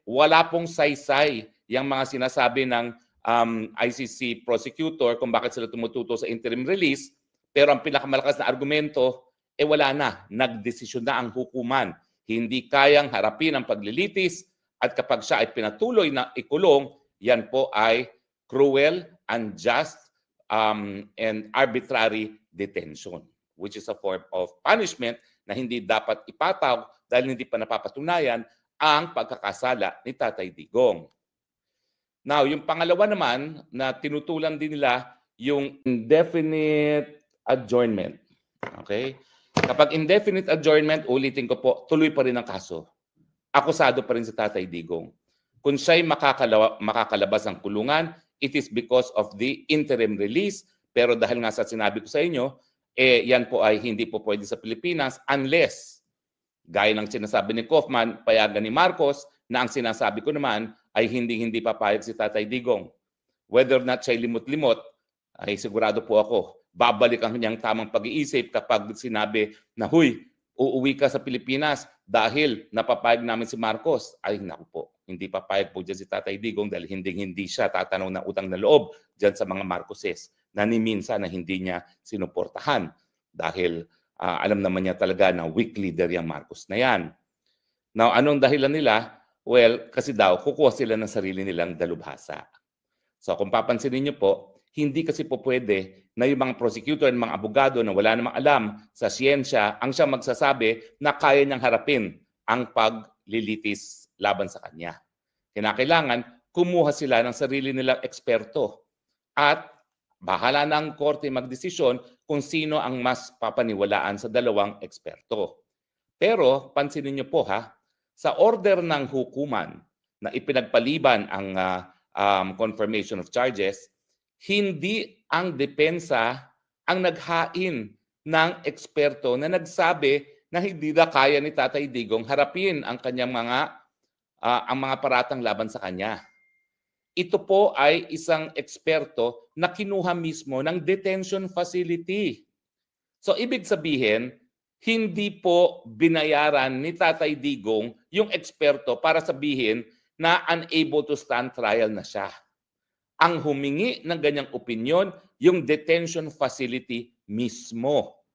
wala pong saysay yung mga sinasabi ng ICC prosecutor kung bakit sila tumututo sa interim release, pero ang pinakamalakas na argumento, wala na. Nagdesisyon na ang hukuman. Hindi kayang harapin ang paglilitis at kapag siya ay pinatuloy na ikulong, yan po ay cruel, unjust, and arbitrary detention, which is a form of punishment na hindi dapat ipataw dahil hindi pa napapatunayan ang pagkakasala ni Tatay Digong. Now, yung pangalawa naman na tinutulan din nila yung indefinite adjournment. Okay? Kapag indefinite adjournment, ulitin ko po, tuloy pa rin ang kaso. Akusado pa rin si Tatay Digong. Kung siya'y makakalabas ng kulungan, it is because of the interim release. Pero dahil nga sa sinabi ko sa inyo, yan po ay hindi po pwede sa Pilipinas unless, gaya ng sinasabi ni Kaufman, payagan ni Marcos, na ang sinasabi ko naman ay hindi papayag si Tatay Digong. Whether or not siya'y limot-limot, ay sigurado po ako, babalik ang kanyang tamang pag-iisip kapag sinabi na, huy, uuwi ka sa Pilipinas dahil napapayag namin si Marcos. Ay, naku po, hindi papayag po dyan si Tatay Digong dahil hindi siya tatanaw ng utang na loob dyan sa mga Marcoses na ni minsan na hindi niya sinuportahan dahil alam naman niya talaga na weak leader yung Marcos na yan. Now, anong dahilan nila? Well, kasi daw, kukuha sila ng sarili nilang dalubhasa. So, kung papansinin niyo po, hindi kasi po pwede na yung mga prosecutor at mga abogado na wala namang alam sa siyensya ang siya magsasabi na kaya niyang harapin ang paglilitis laban sa kanya. Kinakailangan, kumuha sila ng sarili nilang eksperto at bahala na ang korte magdesisyon kung sino ang mas papaniwalaan sa dalawang eksperto. Pero, pansinin niyo po ha, sa order ng hukuman na ipinagpaliban ang confirmation of charges, hindi ang depensa ang naghain ng eksperto na nagsabi na hindi na kaya ni Tatay Digong harapin ang kanyang ang mga paratang laban sa kanya. Ito po ay isang eksperto na kinuha mismo ng detention facility. So ibig sabihin, hindi po binayaran ni Tatay Digong yung eksperto para sabihin na unable to stand trial na siya. Ang humingi ng ganyang opinyon, yung detention facility mismo.